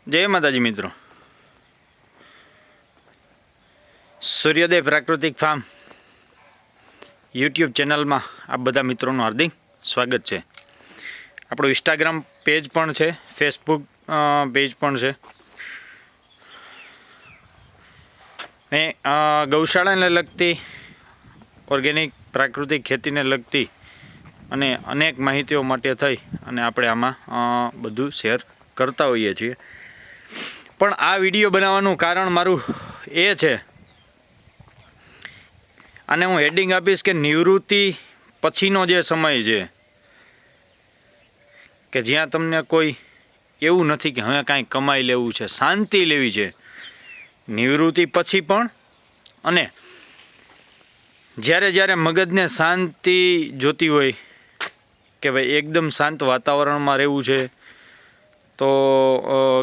જય માતાજી મિત્રો, સૂર્યોદય પ્રાકૃતિક ફાર્મ યુટ્યુબ ચેનલમાં આપ બધા મિત્રોનું હાર્દિક સ્વાગત છે. આપણું ઇન્સ્ટાગ્રામ પેજ પણ છે, ફેસબુક પેજ પણ છે. મેં ગૌશાળાને લગતી, ઓર્ગેનિક પ્રાકૃતિક ખેતીને લગતી અને અનેક માહિતીઓ માટે થઈ અને આપણે આમાં બધું શેર કરતા હોઈએ છીએ. પણ આ વિડીયો બનાવવાનું કારણ મારું એ છે, અને હું હેડિંગ આપીશ કે નિવૃત્તિ પછીનો જે સમય છે, કે જ્યાં તમને કોઈ એવું નથી કે હવે કાંઈ કમાઈ લેવું છે, શાંતિ લેવી છે. નિવૃત્તિ પછી પણ, અને જ્યારે જ્યારે મગજને શાંતિ જોતી હોય કે ભાઈ એકદમ શાંત વાતાવરણમાં રહેવું છે, તો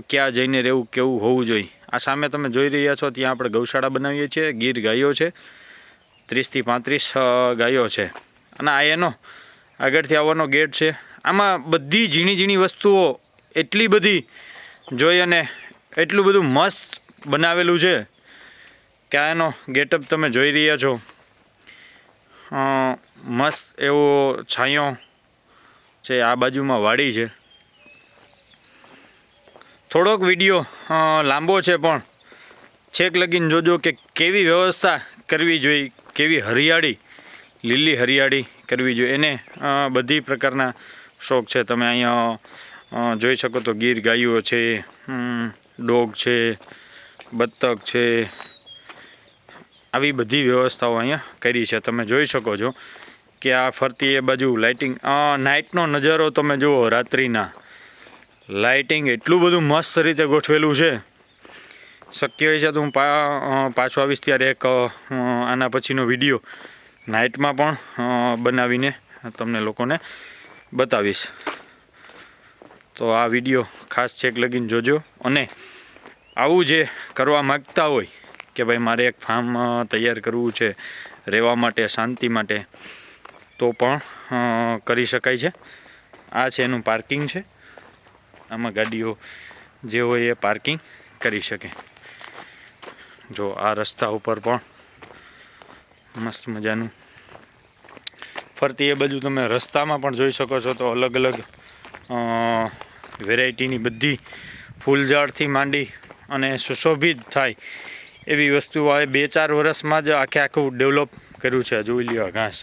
ક્યાં જઈને રહેવું, કેવું હોવું જોઈએ. આ સામે તમે જોઈ રહ્યા છો ત્યાં આપણે ગૌશાળા બનાવીએ છીએ. ગીર ગાયો છે, 30 થી 35 ગાયો છે. અને આ એનો આગળથી આવવાનો ગેટ છે. આમાં બધી ઝીણી ઝીણી વસ્તુઓ એટલી બધી જોઈ અને એટલું બધું મસ્ત બનાવેલું છે કે આ એનો ગેટઅપ તમે જોઈ રહ્યા છો. મસ્ત એવો છાંયો છે, આ બાજુમાં વાડી છે. થોડોક વિડીયો લાંબો છે પણ છેક લગીને જોજો કે કેવી વ્યવસ્થા કરવી જોઈએ, કેવી હરિયાળી, લીલી હરિયાળી કરવી જોઈએ. એને બધી પ્રકારના શોખ છે. તમે અહીંયા જોઈ શકો તો ગીર ગાયો છે, ડોગ છે, બતક છે, આવી બધી વ્યવસ્થાઓ અહીંયા કરી છે. તમે જોઈ શકો છો કે આ ફરતી એ બાજુ લાઇટિંગ, નાઇટનો નજારો તમે જુઓ, રાત્રિના લાઇટિંગ એટલું બધું મસ્ત રીતે ગોઠવેલું છે. શક્ય હોય છે તો હું પાછો આવીશ ત્યારે એક આના પછીનો વિડીયો નાઇટમાં પણ બનાવીને તમને લોકોને બતાવીશ. તો આ વિડીયો ખાસ છેક લગીને જોજો. અને આવું જે કરવા માગતા હોય કે ભાઈ મારે એક ફાર્મ તૈયાર કરવું છે રહેવા માટે, શાંતિ માટે, તો પણ કરી શકાય છે. આ છે એનું પાર્કિંગ છે. આમાં ગાડીઓ જે હોય એ પાર્કિંગ કરી શકે. જો આ રસ્તા ઉપર પણ મસ્ત મજાનું ફરતી એ બાજુ તમે રસ્તામાં પણ જોઈ શકો છો તો અલગ અલગ વેરાયટીની બધી ફૂલઝાડથી માંડી અને સુશોભિત થાય એવી વસ્તુઓ આવે. 2-4 વર્ષમાં જ આખું ડેવલપ કર્યું છે. જોઈ લ્યો, ઘાસ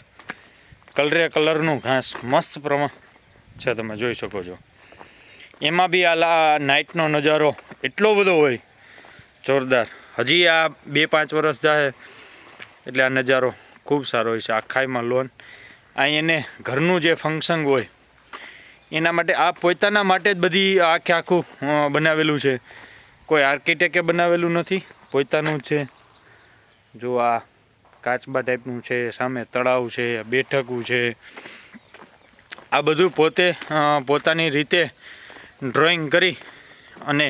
કલરે કલરનું ઘાસ મસ્ત પ્રમાણ છે, તમે જોઈ શકો છો. એમાં બી આ નાઇટનો નજારો એટલો બધો હોય જોરદાર. હજી આ 2-5 વર્ષ જાય એટલે આ નજારો ખૂબ સારો હોય છે. આખાઈમાં લોન અહીં એને ઘરનું જે ફંક્શન હોય એના માટે, આ પોતાના માટે જ બધી આખું બનાવેલું છે. કોઈ આર્કિટેક્ટે બનાવેલું નથી, પોતાનું જ છે. જો આ કાચબા ટાઈપનું છે, સામે તળાવ છે, બેઠકું છે. આ બધું પોતાની રીતે ડ્રોઈંગ કરી અને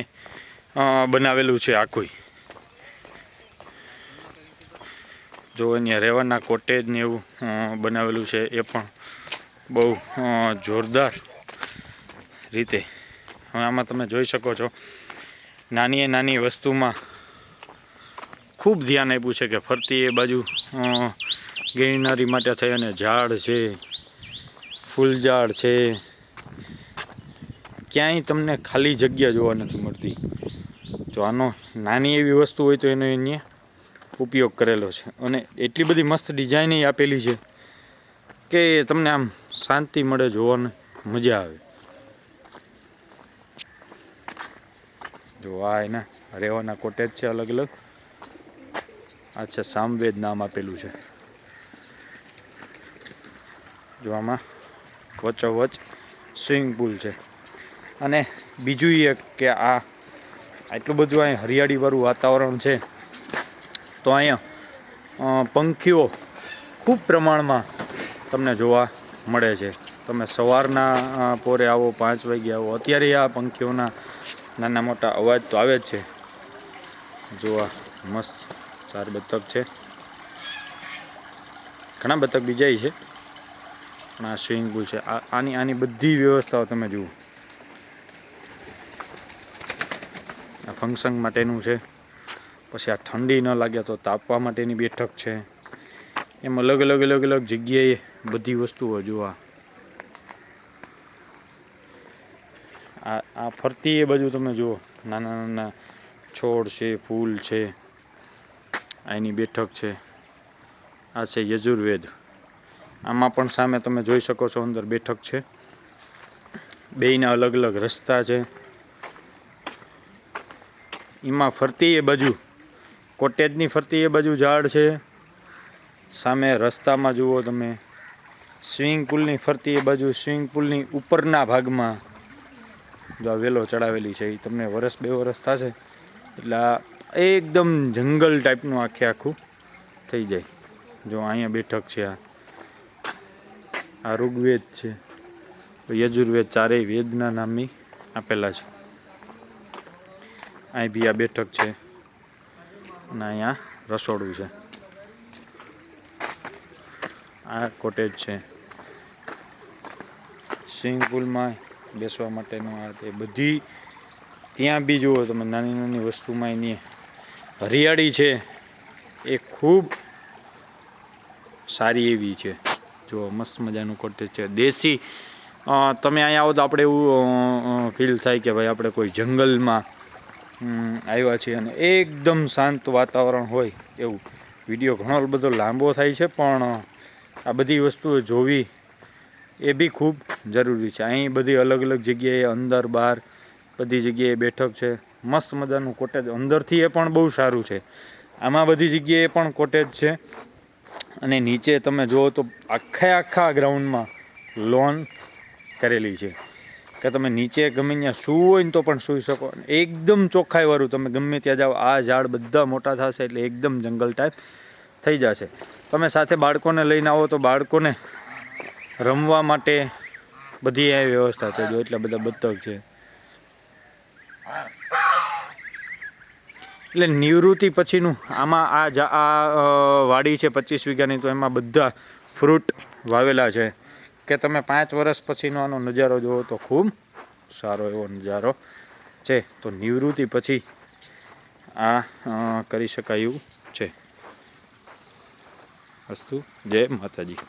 બનાવેલું છે આખું. જો અહીંયા રહેવાના કોટેજ ને એવું બનાવેલું છે, એ પણ બહુ જોરદાર રીતે. હવે આમાં તમે જોઈ શકો છો નાની વસ્તુમાં ખૂબ ધ્યાન આપ્યું છે કે ફરતી એ બાજુ ગ્રીનરી માટે થઈ અને ઝાડ છે, ફૂલઝાડ છે. ક્યાંય તમને ખાલી જગ્યા જોવા નથી મળતી. જો આનો નાની એવી વસ્તુ હોય તો એનો અહીંયા ઉપયોગ કરેલો છે. અને એટલી બધી મસ્ત ડિઝાઇન આપેલી છે કે તમને આમ શાંતિ મળે, જોવાની મજા આવે. જો આ એના રહેવાના કોટેજ છે અલગ અલગ. આ છે સામવેદ નામ આપેલું છે. જો આમાં વચ્ચોવચ્ચ સ્વિમિંગ પુલ છે. અને બીજું એક કે આટલું બધું અહીં હરિયાળીવાળું વાતાવરણ છે તો અહીંયા પંખીઓ ખૂબ પ્રમાણમાં તમને જોવા મળે છે. તમે સવારના પોરે આવો, 5 વાગે આવો, અત્યારે આ પંખીઓના નાના મોટા અવાજ તો આવે જ છે. જોવા મસ્ત 4 બતક છે. ઘણા બતક બીજાય છે, પણ આ સ્વિમિંગ પુલ છે. આની બધી વ્યવસ્થાઓ તમે જુઓ. ફંક્શન માટેનું છે. પછી આ ઠંડી ન લાગે તો તાપવા માટેની બેઠક છે. એમ અલગ અલગ જગ્યાએ બધી વસ્તુઓ જોવા. આ ફરતી એ બાજુ તમે જુઓ, નાના નાના છોડ છે, ફૂલ છે. આની બેઠક છે. આ છે યજુર્વેદ. આમાં પણ સામે તમે જોઈ શકો છો અંદર બેઠક છે. બેયના અલગ અલગ રસ્તા છે. એમાં ફરતી એ બાજુ કોટેજની ફરતી એ બાજુ ઝાડ છે. સામે રસ્તામાં જુઓ તમે સ્વિમિંગ પુલની ફરતી એ બાજુ સ્વિમિંગ પુલની ઉપરના ભાગમાં જો આ વેલો ચડાવેલી છે. એ તમને વરસ 2 વરસ થશે એટલે આ એકદમ જંગલ ટાઈપનું આખું થઈ જાય. જો અહીંયા બેઠક છે. આ ઋગ્વેદ છે, યજુર્વેદ, ચારેય વેદના નામની આપેલા છે. અહીં બી આ બેઠક છે અને અહીંયા રસોડું છે. આ કોટેજ છે. સ્વિમિંગ પુલમાં બેસવા માટેનું આ તે બધી ત્યાં બી જુઓ તમે નાની નાની વસ્તુમાં એની હરિયાળી છે એ ખૂબ સારી એવી છે. જો મસ્ત મજાનું કોટેજ છે દેશી. તમે અહીંયા આવો તો આપણે એવું ફીલ થાય કે ભાઈ આપણે કોઈ જંગલમાં આવ્યા છીએ અને એકદમ શાંત વાતાવરણ હોય એવું. વિડીયો ઘણો બધો લાંબો થાય છે પણ આ બધી વસ્તુઓ જોવી એ બી ખૂબ જરૂરી છે. અહીં બધી અલગ અલગ જગ્યાએ અંદર બહાર બધી જગ્યાએ બેઠક છે. મસ્ત મજાનું કોટેજ અંદરથી એ પણ બહુ સારું છે. આમાં બધી જગ્યાએ પણ કોટેજ છે અને નીચે તમે જુઓ તો આખા ગ્રાઉન્ડમાં લોન કરેલી છે કે તમે નીચે ગમે ત્યાં સૂવું હોય ને તો પણ સૂઈ શકો. એકદમ ચોખ્ખાઈવાળું. તમે ગમે ત્યાં જાઓ આ ઝાડ બધા મોટા થશે એટલે એકદમ જંગલ ટાઈપ થઈ જશે. તમે સાથે બાળકોને લઈને આવો તો બાળકોને રમવા માટે બધી આ વ્યવસ્થા છે. જો એટલા બધા બતક છે. એટલે નિવૃત્તિ પછીનું આમાં આ વાડી છે 25 વીઘાની. તો એમાં બધા ફ્રૂટ વાવેલા છે કે તમે 5 વર્ષ પછીનો આનો નજારો જુઓ તો ખૂબ સારો એવો નજારો છે. તો નિવૃત્તિ પછી આ કરી શકાય એવું છે. અસ્તુ. જય માતાજી.